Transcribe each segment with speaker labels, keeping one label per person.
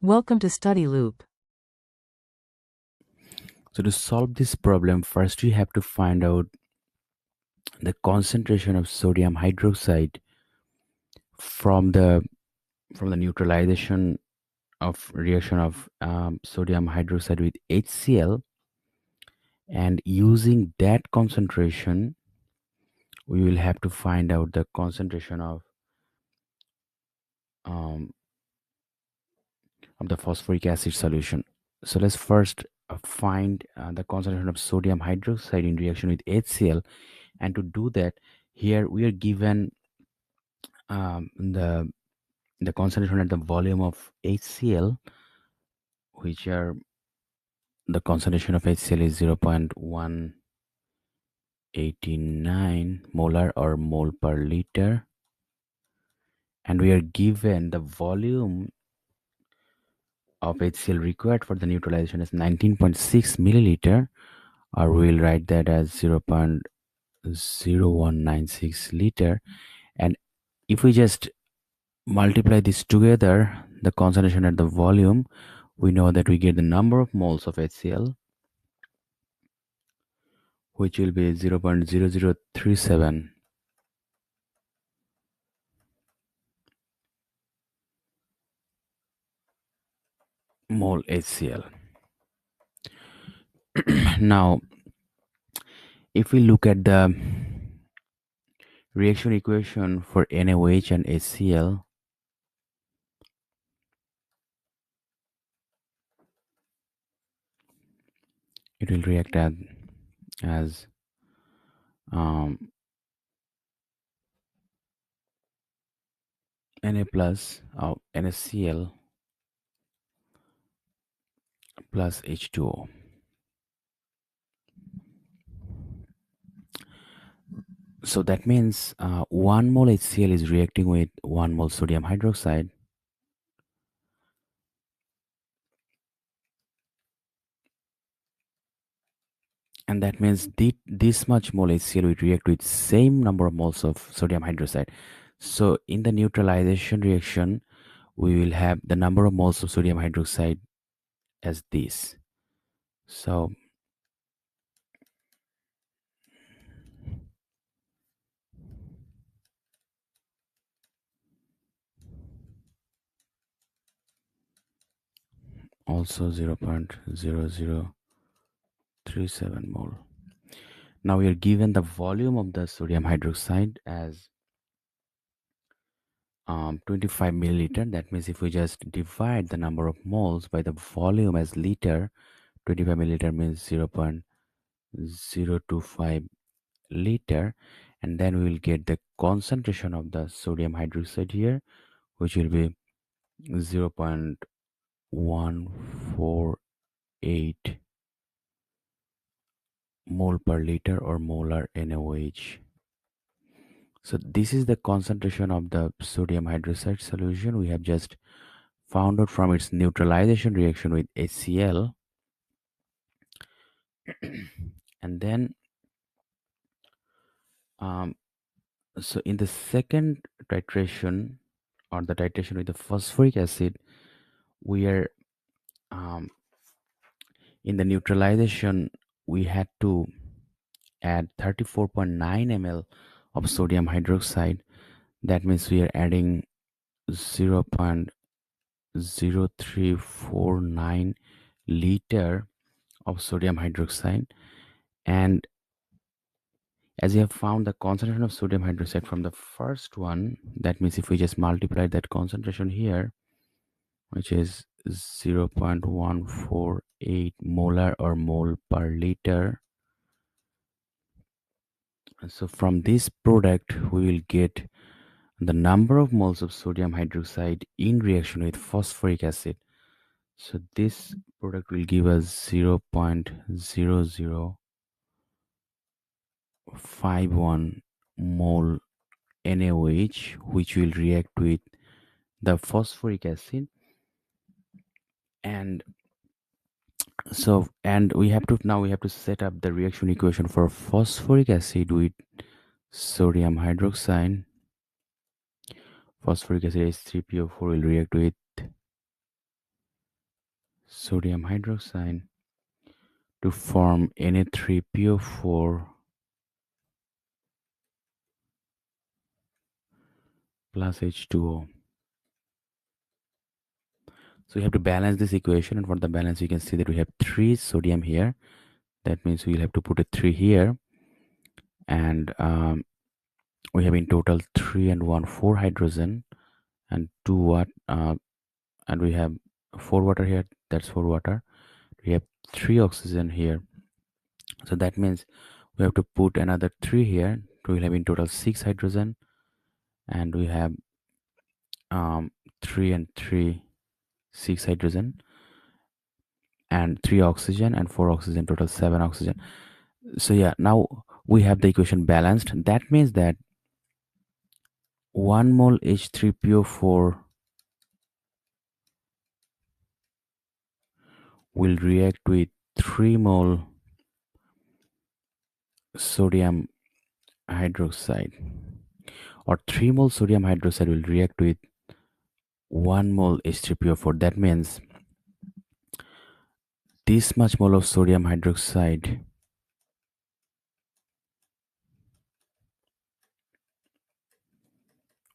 Speaker 1: Welcome to Study Loop.
Speaker 2: So to solve this problem, first you have to find out the concentration of sodium hydroxide from the from the neutralization of reaction of sodium hydroxide with HCl, and using that concentration, we will have to find out the concentration um, of the phosphoric acid solution. So let's first find the concentration of sodium hydroxide in reaction with HCl, and to do that, here we are given the concentration at the volume of HCl, which are the concentration of HCl is 0.189 molar or mole per liter, and we are given the volume of HCl required for the neutralization is 19.6 milliliter, or we'll write that as 0.0196 liter. And if we just multiply this together, the concentration at the volume, we know that we get the number of moles of HCl, which will be 0.0037 mole HCl. Now, if we look at the reaction equation for NaOH and HCl, it will react as um, Na plus NaCl plus H2O. So that means 1 mole HCl is reacting with 1 mole sodium hydroxide, and that means this much mole HCl will react with same number of moles of sodium hydroxide. So in the neutralization reaction, we will have the number of moles of sodium hydroxide as this. So also 0.0037 mole. Now we are given the volume of the sodium hydroxide as 25 milliliter. That means if we just divide the number of moles by the volume as liter, 25 milliliter means 0.025 liter, and then we will get the concentration of the sodium hydroxide here, which will be 0.148 mole per liter or molar NaOH. So this is the concentration of the sodium hydroxide solution we have just found out from its neutralization reaction with HCl. And then um, so in the second titration, or the titration with the phosphoric acid, we are um, in the neutralization, we had to add 34.9 ml of sodium hydroxide. That means we are adding 0.0349 liter of sodium hydroxide. And as you have found the concentration of sodium hydroxide from the first one, that means if we just multiply that concentration here, which is 0.148 molar or mole per liter, so from this product we will get the number of moles of sodium hydroxide in reaction with phosphoric acid. So this product will give us 0.0051 mole NaOH, which will react with the phosphoric acid. And so, and we have to set up the reaction equation for phosphoric acid with sodium hydroxide. Phosphoric acid H3PO4 will react with sodium hydroxide to form Na3PO4 plus H2O. So we have to balance this equation, and for the balance, you can see that we have 3 sodium here. That means we'll have to put a 3 here, and we have in total 3 and 1 4 hydrogen and 2 watt, and we have 4 water here. That's 4 water. We have 3 oxygen here. So that means we have to put another 3 here. We'll have in total 6 hydrogen, and we have 3 and 3 6 hydrogen and 3 oxygen and 4 oxygen, total 7 oxygen. So yeah, now we have the equation balanced. That means that 1 mole H3PO4 will react with 3 mole sodium hydroxide, or 3 mole sodium hydroxide will react with 1 mole H3PO4. That means this much mole of sodium hydroxide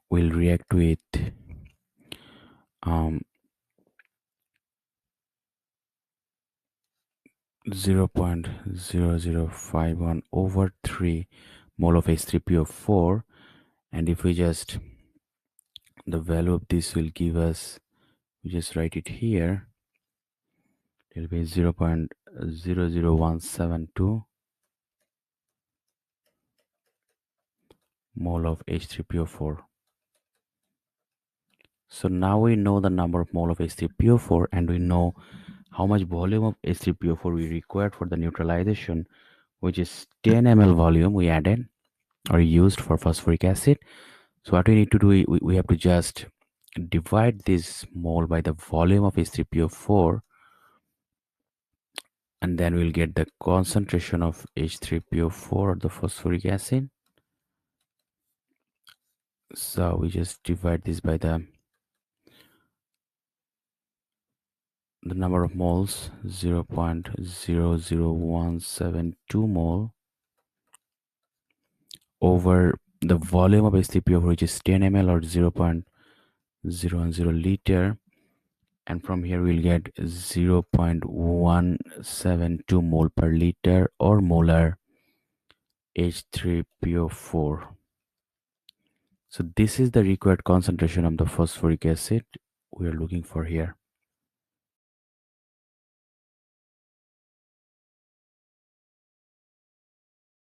Speaker 2: will react with um, 0.0051 over 3 mole of H3PO4. And if we just, the value of this will give us, we just write it here, it will be 0.00172 mole of H3PO4. So now we know the number of mole of H3PO4, and we know how much volume of H3PO4 we required for the neutralization, which is 10 ml volume we added or used for phosphoric acid. So what we need to do, we have to just divide this mole by the volume of H3PO4, and then we'll get the concentration of H3PO4 or the phosphoric acid. So we just divide this by the number of moles, 0.00172 mole over the volume of H3PO4, which is 10 ml or 0.010 liter, and from here we'll get 0.172 mole per liter or molar H3PO4. So this is the required concentration of the phosphoric acid we are looking for here.